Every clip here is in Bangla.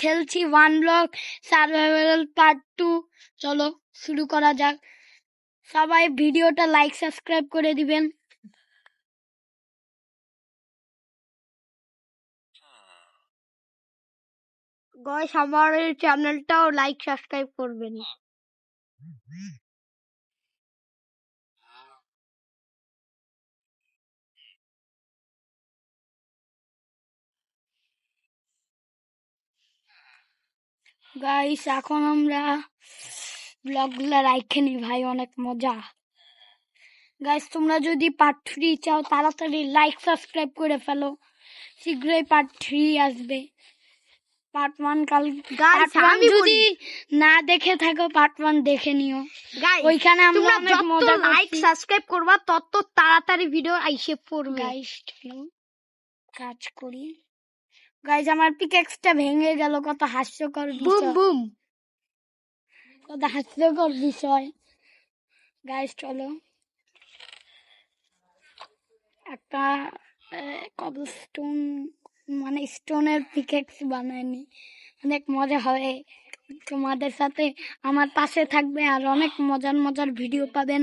খেলছি ওয়ান ব্লক সার্ভাইভাল পার্ট 2। চলো শুরু করা যাক। সবাই ভিডিওটা লাইক সাবস্ক্রাইব করে দিবেন। গাইস আমার চ্যানেলটাও লাইক সাবস্ক্রাইব করবেন। গাইস এখন আমরা ব্লগগুলো রাইখে নি ভাই, অনেক মজা। গাইস তোমরা যদি পার্ট 3 চাও তাড়াতাড়ি লাইক সাবস্ক্রাইব করে ফেলো, শীঘ্রই পার্ট 3 আসবে। পার্ট 1 কাল যদি না দেখে থাকো পার্ট 1 দেখে নিও। ওইখানে আমরা অনেক মজা লাইক সাবস্ক্রাইব করবা তত তাড়াতাড়ি ভিডিও আইসে পড়বে। গাইস কাজ করি। গাইস আমার পিকেক্সটা ভেঙে গেল, কত হাস্যকর বিষয়। বুম কত হাস্যকর বিষয়। গাইস চলো একটা কবলস্টোন মানে স্টোনের পিকেক্স বানাইনি, অনেক মজা হবে। তোমাদের সাথে আমার পাশে থাকবে আর অনেক মজার মজার ভিডিও পাবেন।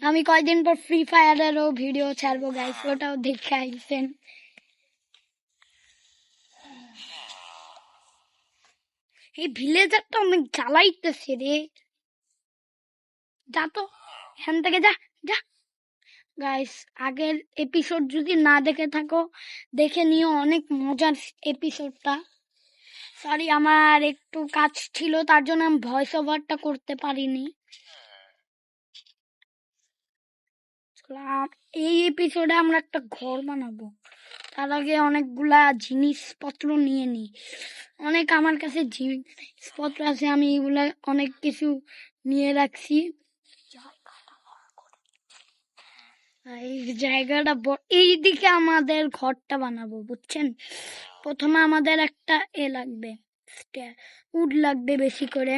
আমি কয়দিন পর ফ্রি ফায়ারেরও ভিডিও ছাড়বো গাইস, ওটাও দেখে আইছেন। এই ভিলেজারটা অনেক জ্বালাইতেছে রে, যা তো এখান থেকে যা যা। গাইস আগের এপিসোড যদি না দেখে থাকো দেখে নিও, অনেক মজার এপিসোডটা। সরি আমার একটু কাজ ছিল তার জন্য আমি ভয়েস ওভারটা করতে পারিনি। এই এপিসোডে আমরা একটা ঘর বানাবো, তার আগে অনেকগুলা জিনিসপত্র নিয়ে নি। অনেক আমার কাছে জিনিসপত্র আছে, আমি এগুলা অনেক কিছু নিয়ে রাখছি। এই জায়গাটা এইদিকে আমাদের ঘরটা বানাবো বুঝছেন। প্রথমে আমাদের একটা লাগবে, উড লাগবে বেশি করে।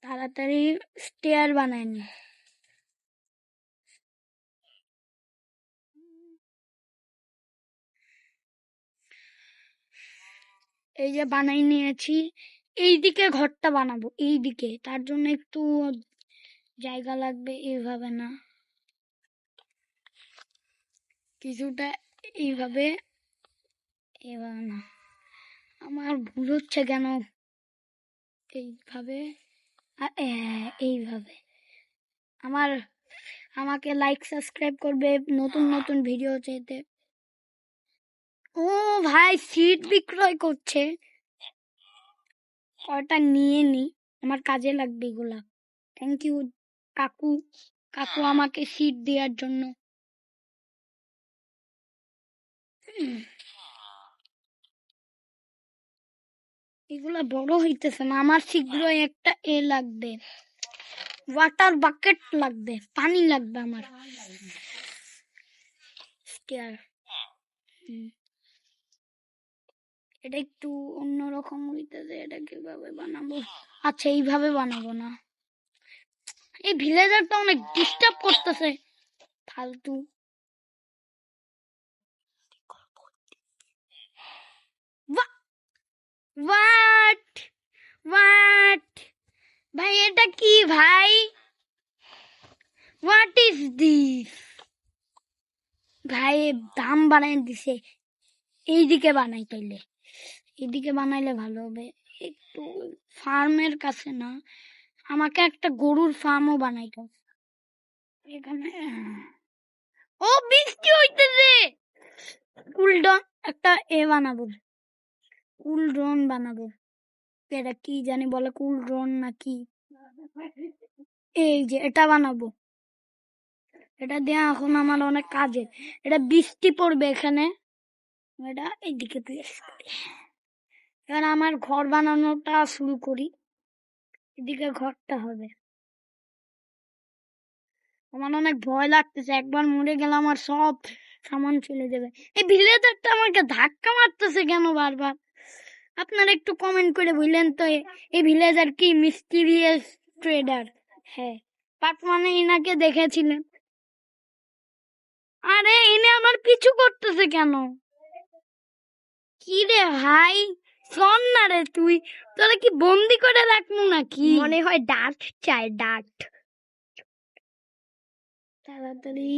তাড়াতাড়ি স্টেয়ার বানায়নি। এই যে বানাই নিয়েছি, এইদিকে ঘরটা বানাবো এইদিকে, তার জন্য একটু জায়গা লাগবে। এইভাবে না, কিছুটা এইভাবে, এইভাবে না, আমার ভুল হচ্ছে কেন। এইভাবে এইভাবে। আমাকে লাইক সাবস্ক্রাইব করবে নতুন নতুন ভিডিও চাইতে। ও ভাই সিট বিক্রয় করছে, কয়টা নিয়ে নি, আমার কাজে লাগবে এগুলা। থ্যাংক ইউ কাকু, কাকু আমাকে সিট দেওয়ার জন্য। এগুলা বড় হইতেছে না, আমার শীঘ্রই একটা লাগবে, ওয়াটার বাকেট লাগবে, পানি লাগবে আমার। এটা একটু অন্যরকম হইতেছে, এটা কিভাবে বানাবো? আচ্ছা এইভাবে বানাবো না, এই ভিলেজারটা অনেক ডিস্টার্ব করতেছে ফালতু। হোয়াট হোয়াট ভাই এটা কি ভাই, হোয়াট ইজ দিস ভাই? দাম বানাই দিছে, এইদিকে বানাই, তাইলে এইদিকে বানাইলে ভালো হবে। একটু ফার্মের কাছে না, আমাকে একটা গরুর ফার্মও বানাইতে হবে এখানে। ও বৃষ্টি হইতেছে, কুলডন একটা বানাবো, কুলড্রোন বানাবো। এটা কি জানি বলে, কুলড্রোন নাকি, এই যে এটা বানাবো। এটা দিয়ে এখন আমার অনেক কাজে, এটা বৃষ্টি পড়বে এখানে, এটা এইদিকে প্লেস করি। এবার আমার ঘর বানানোটা শুরু করি, এদিকে ঘরটা হবে। আমার অনেক ভয় লাগতেছে, একবার মরে গেলে আমার সব সামান চলে যাবে। এই ভিলেজারটা আমাকে ধাক্কা মারতেছে কেন বারবার? আপনারা একটু কমেন্ট করে বললেন তো এই ভিলেজার কি মিস্টিরিয়াস ট্রেডার? হ্যাঁ, পার্ট 1 ইনাকে দেখেছিলেন। আরে ইনি আমার পিছু করতেছে কেন? কি রে ভাই, শোন না রে, তুই তোরা কি বন্দি করে রাখবো নাকি? মনে হয় ডাট চাই, ডাট। তাড়াতাড়ি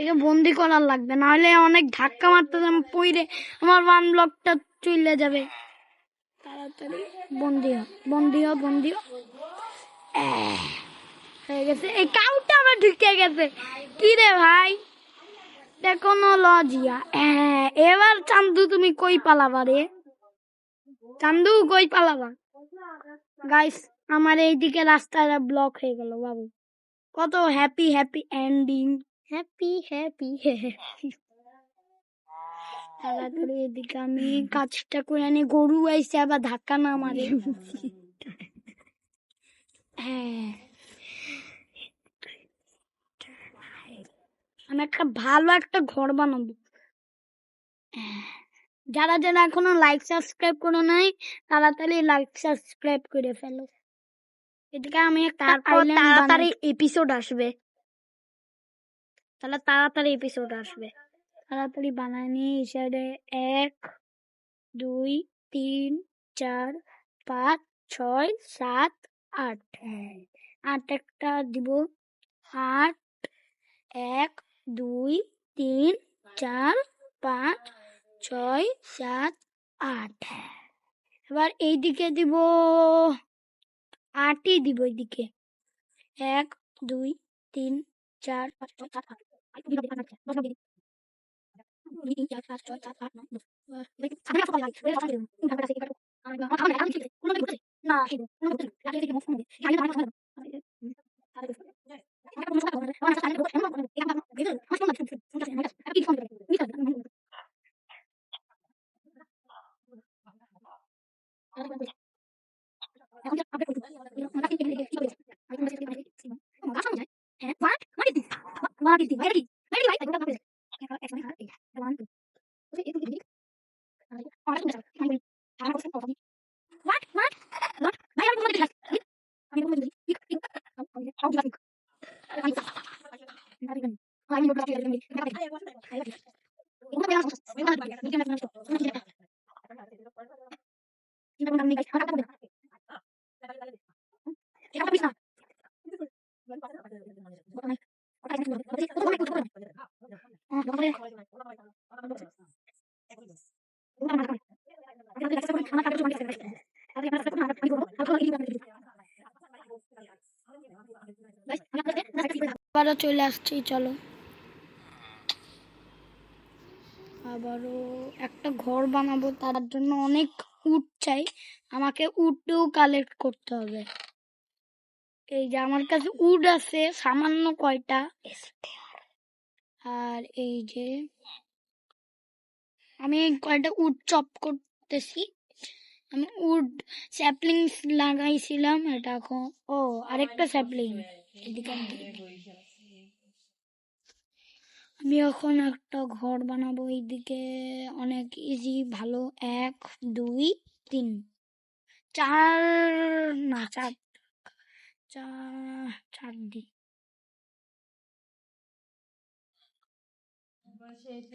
একে বন্দি করার লাগবে, নাহলে অনেক ধাক্কা মারতে পইরে আমার ওয়ান ব্লকটা চলে যাবে। তাড়াতাড়ি বন্দি হ, বন্দি হ, বন্দি হ। হয়ে গেছে, এই কাউটা আমার ঢুকে গেছে। কি রে ভাই, টেকনোলজিয়া। এবার চান্দু তুমি কই পালাবা রে? চান্দু কই পালাবা? গাইস, আমার এইদিকে রাস্তাটা ব্লক হয়ে গেল বাবু। কত happy happy ending, happy happy. তাড়াতাড়ি এদিকে আমি কাজটা করে আনি, গরু আইসে আবার ধাক্কা না মারে। হ্যাঁ, আমি একটা ভালো একটা ঘর বানাবো। যারা যারা এখনো লাইক সাবস্ক্রাইব করো নাই, তাড়াতাড়ি লাইক সাবস্ক্রাইব করে ফেলো। এদিকে আমি তাড়াতাড়ি এপিসোড আসবে, তাড়াতাড়ি এপিসোড আসবে। তাড়াতাড়ি বানানি। হিসাবে 1 2 3 4 5 6 7 8। 8 একটা দিব। 8 1 2 3 4 5 6 7 8। এবার এইদিকে দিব 8ই দিব এইদিকে। 1 2 3 4 5 6 7 8। 2 3 4 5 6 7 8 9 আবারও চলে আসছি, চলো। আবারও একটা ঘর বানাবো, তার জন্য অনেক উড চাই। আমাকে উডও কালেক্ট করতে হবে। এই যে আমার কাছে উড আছে সামান্য কয়টা, আর এই যে আমি কয়টা উড চপ করতেছি। আমি উড স্যাপলিং লাগাইছিলাম, এটা এখন আরেকটা স্যাপলিং। আমি এখন একটা ঘর বানাবো, এইদিকে অনেক ইজি, ভালো। 1 2 3 4, না 4 4 দি।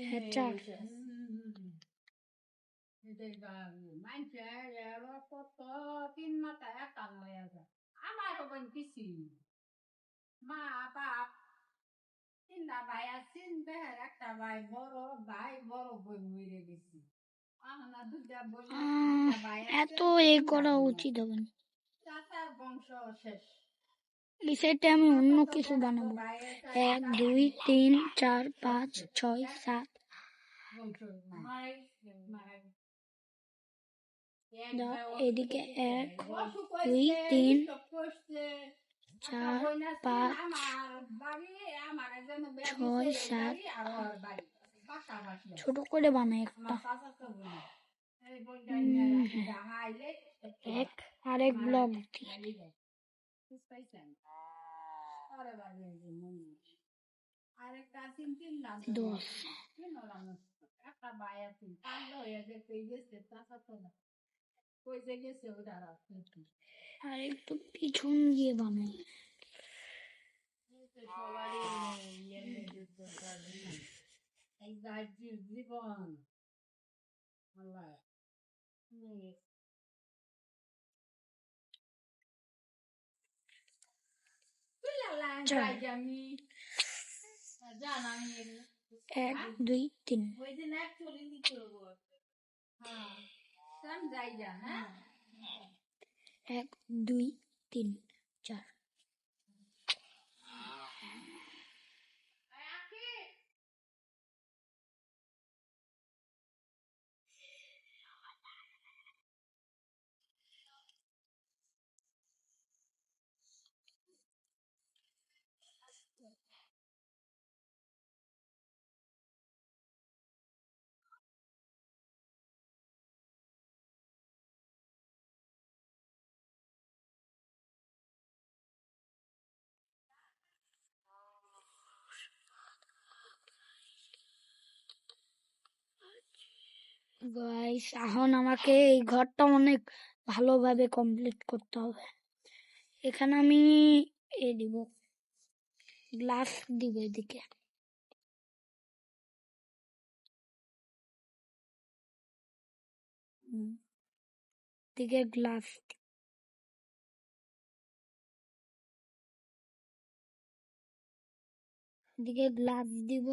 হ্যাঁ, 4। এত করা উচিত হবে না। এই সাইডে আমি অন্য কিছু বানাবো। 1 2 3 4 5 6 7। এদিকে 1 2 3 4 5 6 7। ছোট করে বানাই একটা। আরেক ব্লক 10। আর একটু পিছন দিয়ে বানাই। এক দুই তিন। এক দুই তিন চার। গাইস এখন আমাকে এই ঘরটা অনেক ভালোভাবে কমপ্লিট করতে হবে। এখানে আমি দিব গ্লাস দিব এদিকে। দিকে গ্লাস দিকে গ্লাস দিব।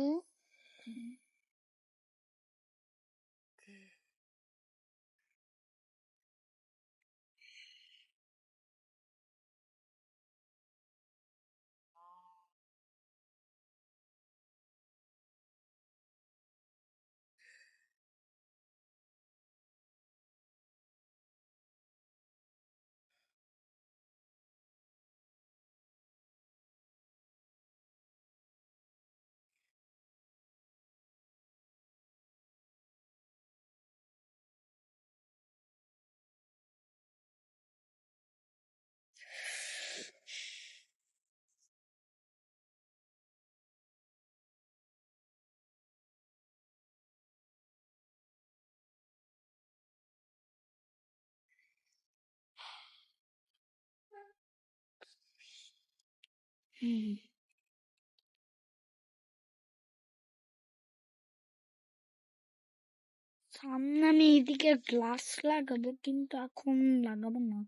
সামনে আমি এদিকে গ্লাস লাগাবো, কিন্তু এখন লাগাবো না,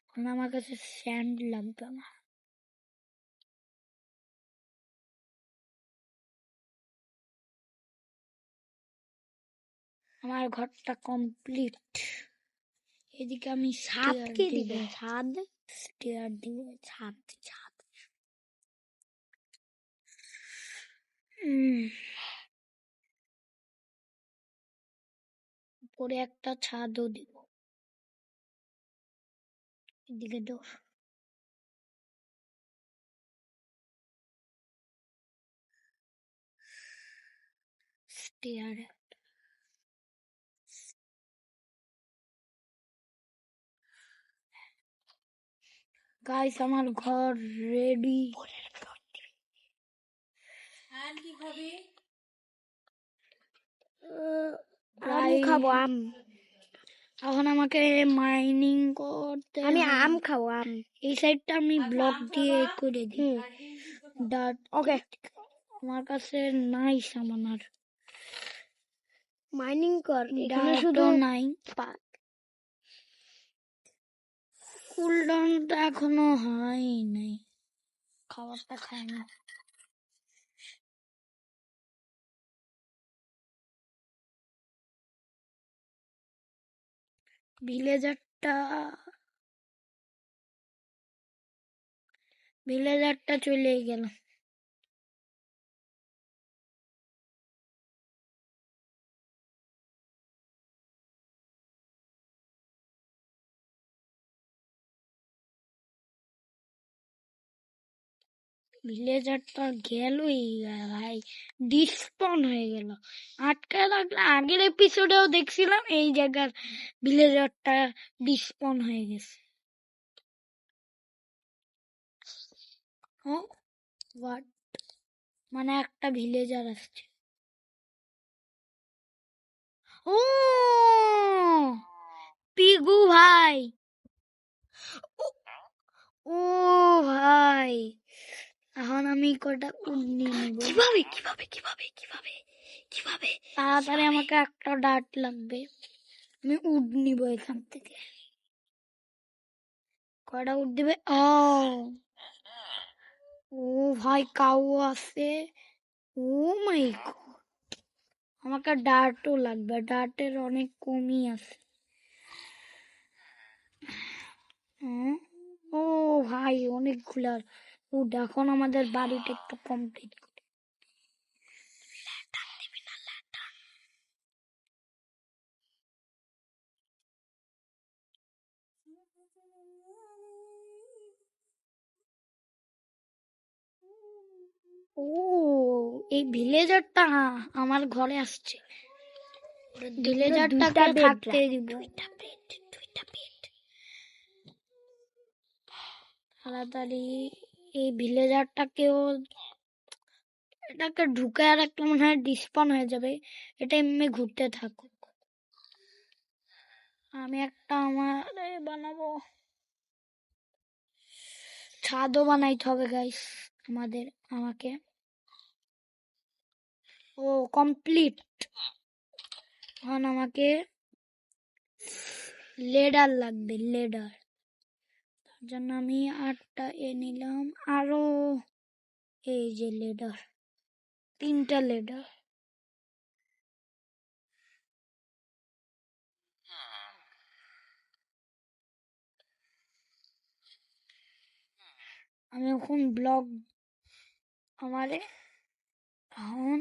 এখন আমার কাছে স্যান্ড লাগবে না। আমার ঘরটা কমপ্লিট। এদিকে আমি ছাদ কি দিব? ছাদ স্টেয়ার দিব। ছাদ ছাদ উপরে একটা ছাদও দিব। এদিকে দোষ স্টেয়ার। গাইস আমার ঘর রেডি। আম খাবো আম। এখন আমাকে মাইনিং করতে, আমি আম খাবো আম। এই সাইডটা আমি ব্লক দিয়ে করে দিই। ডাট ওকে, আমার কাছে নাই সামান আর। মাইনিং কর, এখানে শুধু নাই। কুলডাউনটা এখনো হয় নাই, খাবারটা খাই না। ভিলেজারটা চলে গেল। ভিলেজারটা গেলই ভাই, ডিসপন হয়ে গেল। আটকে রাখলে আগের এপিসোডেও দেখছিলাম এই জায়গার ভিলেজারটা ডিসপন হয়ে গেছে। হোয়াট, মানে একটা ভিলেজার আসছে। ও পিগু ভাই, ও ভাই, এখন আমি কটা উড নিয়ে নেব। কিভাবে কিভাবে কিভাবে কিভাবে কিভাবে? তাড়াতাড়ি আমাকে একটা ডাট লাগবে। আমি উড নিব এখান থেকে। কয়টা উড দিবে? ও ভাই, কাউ আছে। ও মাই গড, আমাকে ডার্টও লাগবে, ডার্টের অনেক কমই আছে। ও ভাই, অনেকগুলা উড। এখন আমাদের বাড়িটা একটু কমপ্লিট করি। ও, এই ভিলেজারটা আমার ঘরে আসছে। ভিলেজারটাকে থাকতে দিব। তাড়াতাড়ি এই ভিলেজারটাকেও, এটাকে ঢুকায় রাখলে মনে হয় ডিসপাউন হয়ে যাবে। এটা এমনি ঘুরতে থাকুক। আমি একটা আমার বানাবো, ছাদও বানাইতে হবে গাইস আমাকে। ও কমপ্লিট। এখন আমাকে লেডার লাগবে, লেডার। তার জন্য আমি 8টা নিলাম, আরো এই যে লেডার, 3টা লেডার। আমি এখন ব্লক আমারে এখন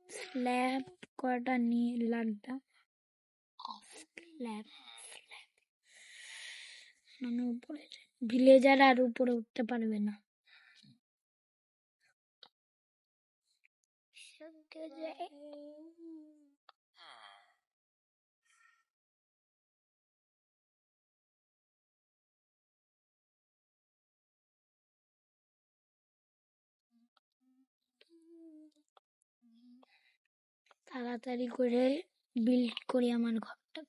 স্ল্যাব কয়টা নিয়ে লাগবে। স্ল্যাব মানে উপরে ভিলেজার আর উপরে উঠতে পারবে না। তাড়াতাড়ি করে বিল্ড করি আমার ঘরটা।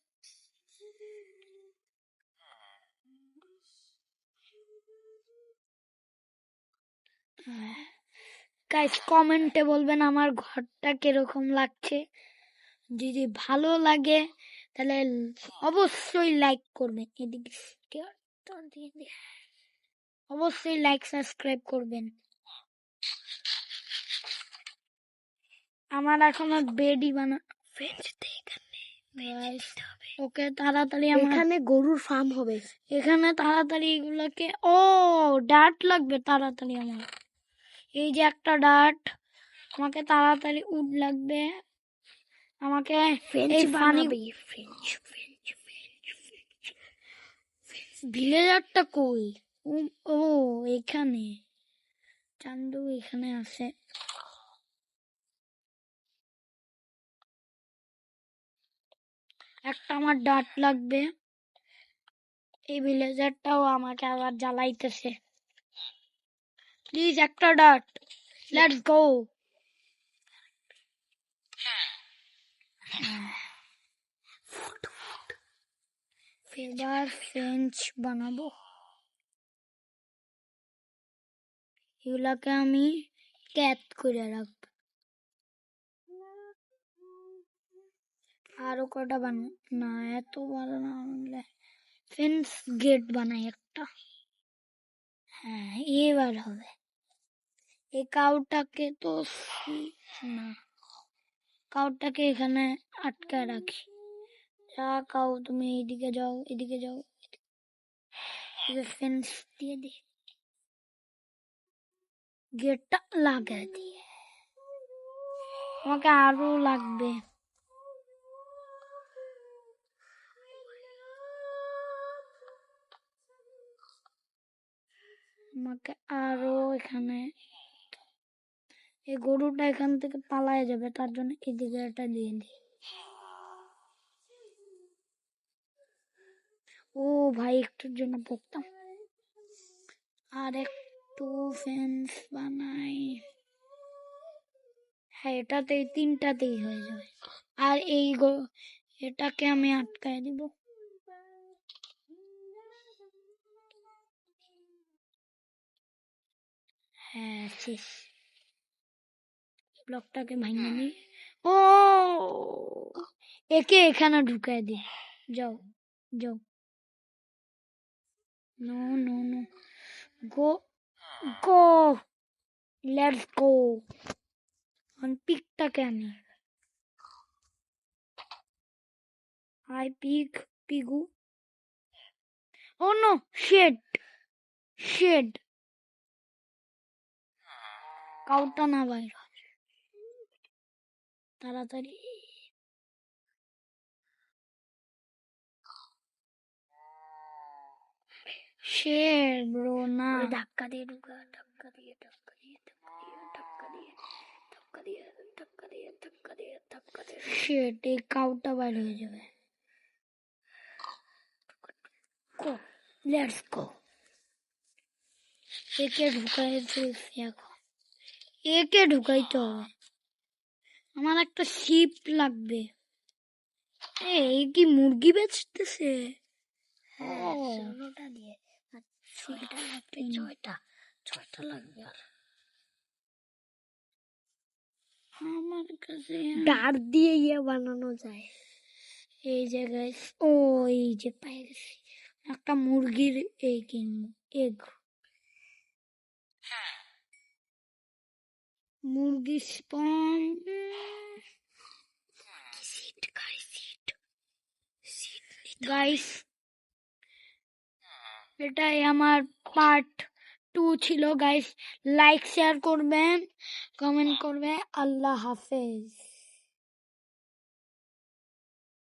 গাইস কমেন্টে বলবেন আমার ঘরটা কিরকম লাগছে। যদি ভালো লাগে তাহলে অবশ্যই লাইক করবেন। এদিকে অবশ্যই লাইক সাবস্ক্রাইব করবেন। আমার এখনো বেডই ওকে তাড়াতাড়ি এখানে গরুর ফার্ম হবে। এখানে তাড়াতাড়ি এগুলোকে, ও ডার্ট লাগবে তাড়াতাড়ি আমার। এই যে একটা ডার্ট, আমাকে তাড়াতাড়ি উড লাগবে। আমাকে ফ্রেঞ্চ বানাবি, ফ্রেঞ্চ। ভিলেজারটা কই? ও এখানে, চান্দু এখানে আছে। একটা আমার ডার্ট লাগবে। এই ভিলেজারটাও আমাকে আবার জ্বালাইতেছে। প্লিজ একটা ডার্ট, লেটস গো। এবার ফ্রেঞ্চ বানাবো। এগুলাকে আমি ক্যাট করে রাখবো। আরো কটা না, এত বড় না হলে ফেন্স গেট বানাই একটা। হ্যাঁ, এবার হবে। এই কাউটাকে তো না, কাউটাকে এখানে আটকায় রাখি। যা কাউ, তুমি এইদিকে যাও, এদিকে যাও, ফেন্স দিয়ে দি, গেটটা লাগাই দিয়ে। আমাকে আরো লাগবে। আমাকে আরো এখানে, এই গরুটা এখান থেকে পালায় যাবে, তার জন্য এদিকে এটা দিয়ে দিই। ও ভাই, একটুর জন্য পড়তাম। আর একটু ফেন্স বানাই। হ্যাঁ, এটাতেই 3টাতেই হয়ে যাবে। আর এই এটাকে আমি আটকায় দিব। হ্যাঁ শেষ। ব্লকটাকে ভাঙিয়ে নিই। ও একে এখানে ঢুকাই দি। যাও যাও। No no no, go go, let's go. পিকটাকে আনি। হাই পিগ, পিগু। ও নো, শেড শেড। কাউটা না বাইর হয়। তাড়াতাড়ি। শেড ব্রো না। ধাক্কা দিয়ে ঢুকা, ধাক্কা দিয়ে ধাক্কা দিয়ে ধাক্কা দিয়ে ধাক্কা দিয়ে ধাক্কা দিয়ে ধাক্কা দিয়ে ধাক্কা দিয়ে। শেড, এই কাউটা বাইর হয়ে যাবে। গো, লেটস গো। একে ঢুকাই ফেলছি এখন। একে ঢুকাইতে হবে। আমার একটা শিপ লাগবে। এই কি মুরগি বেচতেছে? ষোলোটা দিয়ে আর ছয়টা লাগবে, ছয়টা লাগবে। আর আমার কাছে ডার দিয়ে ইয়ে বানানো যায়। এই জায়গায়, ও এই যে পাই গেছি একটা মুরগির এই কিনবো, এগ। মুরগি স্পন। গাইস, এটাই আমার পার্ট 2 ছিল গাইস। লাইক শেয়ার করবেন, কমেন্ট করবে। আল্লাহ হাফেজ।